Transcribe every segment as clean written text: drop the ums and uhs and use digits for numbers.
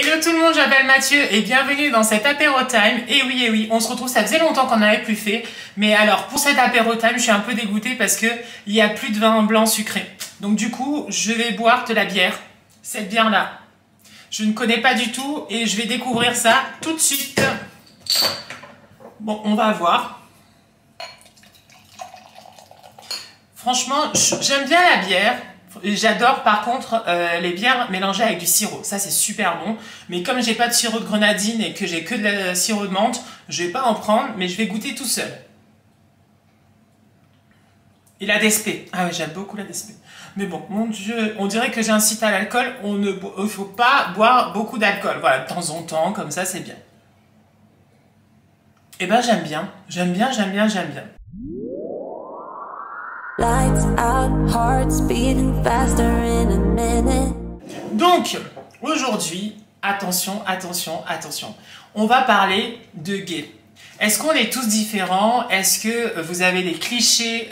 Hello tout le monde, j'appelle Mathieu et bienvenue dans cet apéro time. Et oui, on se retrouve, ça faisait longtemps qu'on n'avait plus fait. Mais alors pour cet apéro time, je suis un peu dégoûtée parce que il n'y a plus de vin blanc sucré. Donc du coup, je vais boire de la bière. Cette bière-là, je ne connais pas du tout et je vais découvrir ça tout de suite. Bon, on va voir. Franchement, j'aime bien la bière. J'adore par contre les bières mélangées avec du sirop, ça c'est super bon. Mais comme j'ai pas de sirop de grenadine et que j'ai que de la sirop de menthe, je vais pas en prendre, mais je vais goûter tout seul. Et la DSP, ah ouais, j'aime beaucoup la DSP. Mais bon, mon Dieu, on dirait que j'incite à l'alcool, il faut pas boire beaucoup d'alcool. Voilà, de temps en temps, comme ça c'est bien. Et ben j'aime bien. Donc, aujourd'hui, attention, on va parler de gays. Est-ce qu'on est tous différents? Est-ce que vous avez des clichés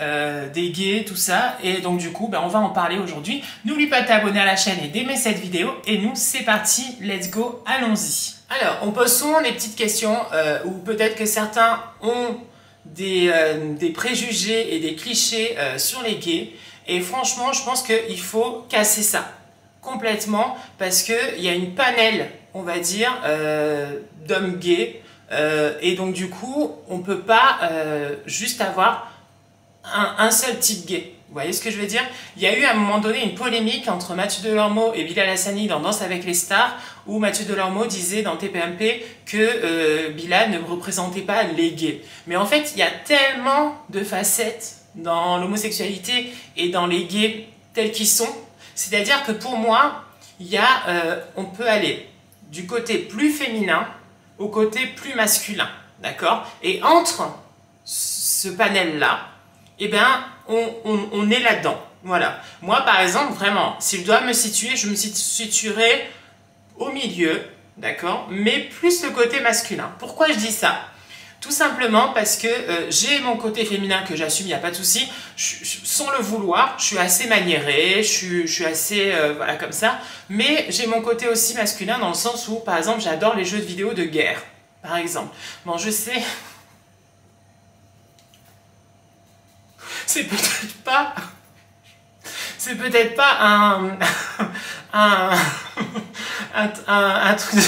des gays, tout ça? Et donc du coup, on va en parler aujourd'hui. N'oublie pas de t'abonner à la chaîne et d'aimer cette vidéo. Et nous, c'est parti, let's go, allons-y. Alors, on pose souvent des petites questions où peut-être que certains ont des préjugés et des clichés sur les gays. Et franchement, je pense qu'il faut casser ça complètement parce qu'il y a une panelle, on va dire, d'hommes gays. Et donc du coup, on peut pas juste avoir un seul type gay. Vous voyez ce que je veux dire? Il y a eu à un moment donné une polémique entre Mathieu Delormeau et Bilal Hassani dans Danse avec les stars, où Mathieu Delormeau disait dans TPMP que Bilal ne représentait pas les gays. Mais en fait, il y a tellement de facettes dans l'homosexualité et dans les gays tels qu'ils sont. C'est-à-dire que pour moi, on peut aller du côté plus féminin au côté plus masculin. D'accord? Et entre ce panel-là, eh ben, on est là-dedans. Voilà. Moi, par exemple, vraiment, si je dois me situer, je me situerai au milieu, d'accord? Mais plus le côté masculin. Pourquoi je dis ça? Tout simplement parce que j'ai mon côté féminin que j'assume, il n'y a pas de souci. Sans le vouloir, je suis assez maniérée, je suis assez, voilà, comme ça. Mais j'ai mon côté aussi masculin dans le sens où, par exemple, j'adore les jeux de vidéo de guerre. Par exemple. Bon, je sais... C'est peut-être pas un truc de...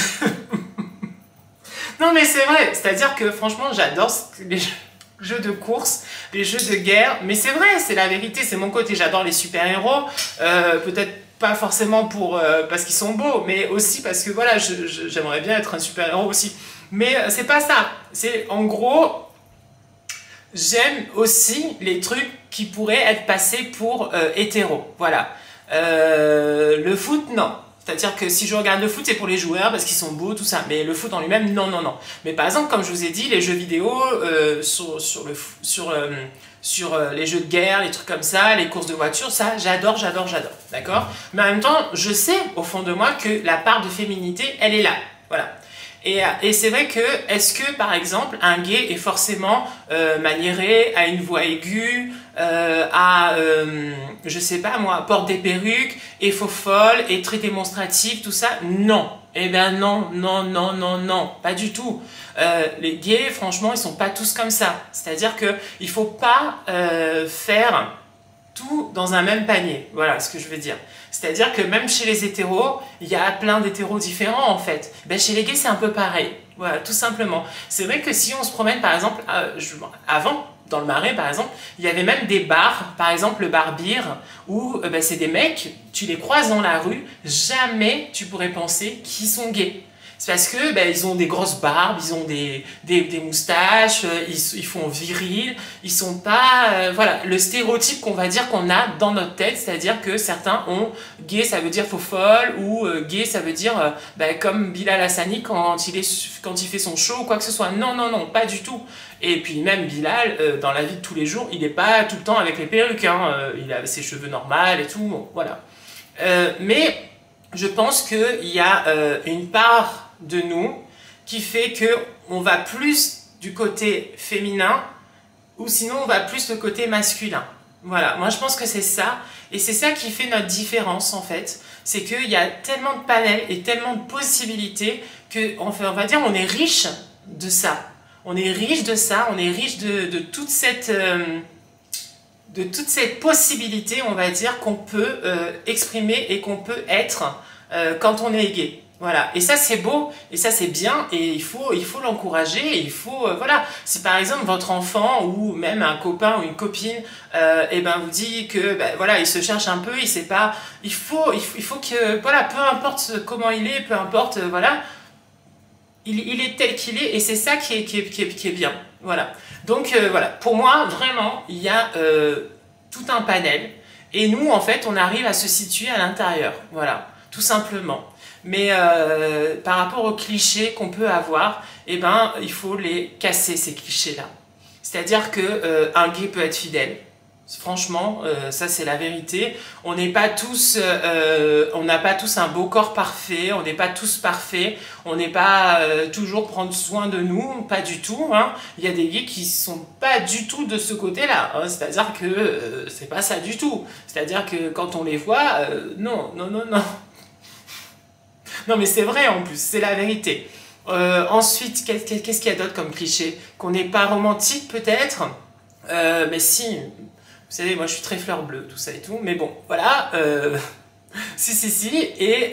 Non mais c'est vrai, c'est-à-dire que franchement j'adore les jeux de course, les jeux de guerre, mais c'est vrai, c'est la vérité, c'est mon côté, j'adore les super-héros, peut-être pas forcément parce qu'ils sont beaux, mais aussi parce que voilà, j'aimerais bien être un super-héros aussi. Mais c'est pas ça, c'est en gros... J'aime aussi les trucs qui pourraient être passés pour hétéro, voilà. Le foot, non. C'est-à-dire que si je regarde le foot, c'est pour les joueurs parce qu'ils sont beaux, tout ça. Mais le foot en lui-même, non. Mais par exemple, comme je vous ai dit, les jeux vidéo sur les jeux de guerre, les trucs comme ça, les courses de voiture, ça, j'adore. D'accord? Mais en même temps, je sais au fond de moi que la part de féminité, elle est là. Voilà. Et c'est vrai que, est-ce que, par exemple, un gay est forcément maniéré, a une voix aiguë, je sais pas moi, porte des perruques, est faux folle, est très démonstrative, tout ça? Non. Eh ben non, pas du tout. Les gays, franchement, ils sont pas tous comme ça. C'est-à-dire que il faut pas faire tout dans un même panier. Voilà ce que je veux dire. C'est-à-dire que même chez les hétéros, il y a plein d'hétéros différents en fait. Ben, chez les gays, c'est un peu pareil. Voilà, tout simplement. C'est vrai que si on se promène par exemple, avant, dans le Marais par exemple, il y avait même des bars, par exemple le bar Beer, où c'est des mecs, tu les croises dans la rue, jamais tu pourrais penser qu'ils sont gays. C'est parce que ils ont des grosses barbes, ils ont des moustaches, ils font viril, ils sont pas... voilà, le stéréotype qu'on va dire qu'on a dans notre tête, c'est-à-dire que certains ont gay, ça veut dire faux folle, ou gay, ça veut dire comme Bilal Hassani quand il fait son show ou quoi que ce soit. Non, pas du tout. Et puis même Bilal, dans la vie de tous les jours, il n'est pas tout le temps avec les perruques, hein, il a ses cheveux normaux et tout, bon, voilà. Mais je pense qu'il y a une part de nous qui fait que on va plus du côté féminin ou sinon on va plus le côté masculin. Voilà, moi je pense que c'est ça Et c'est ça qui fait notre différence en fait. C'est qu'il y a tellement de panels et tellement de possibilités que, enfin, on va dire, on est riche de ça. On est riche de ça, on est riche de toute cette possibilité, on va dire, qu'on peut exprimer et qu'on peut être quand on est gay. Voilà, et ça c'est beau, et ça c'est bien, et il faut l'encourager, il faut, voilà, si par exemple votre enfant ou même un copain ou une copine, et ben vous dit que, ben, voilà, il se cherche un peu, il sait pas, il faut que, voilà, peu importe comment il est, peu importe, voilà, il est tel qu'il est, et c'est ça qui est bien, voilà. Donc voilà, pour moi, vraiment, il y a tout un panel, et nous, en fait, on arrive à se situer à l'intérieur, voilà, tout simplement. Mais par rapport aux clichés qu'on peut avoir, eh ben, il faut les casser, ces clichés-là. C'est-à-dire qu'un gay peut être fidèle. Franchement, ça c'est la vérité. On n'est pas tous, on n'a pas tous un beau corps parfait, on n'est pas tous parfaits, on n'est pas toujours prendre soin de nous, pas du tout. Hein. Il y a des gays qui sont pas du tout de ce côté-là. Hein. C'est-à-dire que c'est pas ça du tout. C'est-à-dire que quand on les voit, non, non, non, non. Non mais c'est vrai en plus, c'est la vérité. Ensuite, qu'est-ce qu'il y a d'autre comme cliché? Qu'on n'est pas romantique peut-être, mais si, vous savez, moi je suis très fleur bleue, tout ça et tout, mais bon, voilà, si, et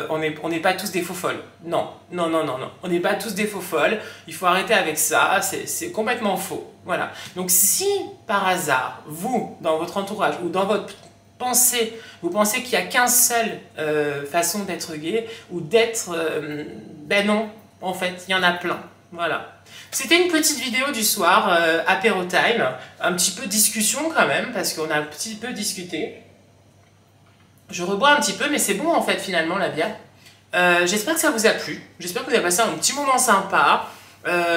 on n'est pas tous des faux folles. Non, non, non, non, non, on n'est pas tous des faux folles, il faut arrêter avec ça, c'est complètement faux. Voilà, donc si par hasard, vous, dans votre entourage ou dans votre vous pensez qu'il n'y a qu'une seule façon d'être gay ou d'être... ben non, en fait, il y en a plein. Voilà. C'était une petite vidéo du soir, apéro time, un petit peu discussion quand même, parce qu'on a un petit peu discuté. Je rebois un petit peu, mais c'est bon en fait finalement la bière. J'espère que ça vous a plu, j'espère que vous avez passé un petit moment sympa.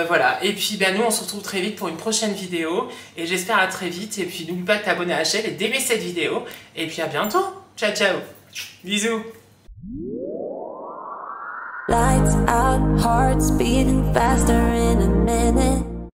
Voilà, et puis ben, nous on se retrouve très vite pour une prochaine vidéo et j'espère à très vite, et puis n'oublie pas de t'abonner à la chaîne et d'aimer cette vidéo, et puis à bientôt, ciao ciao, bisous. Lights out, hearts beating faster in a minute.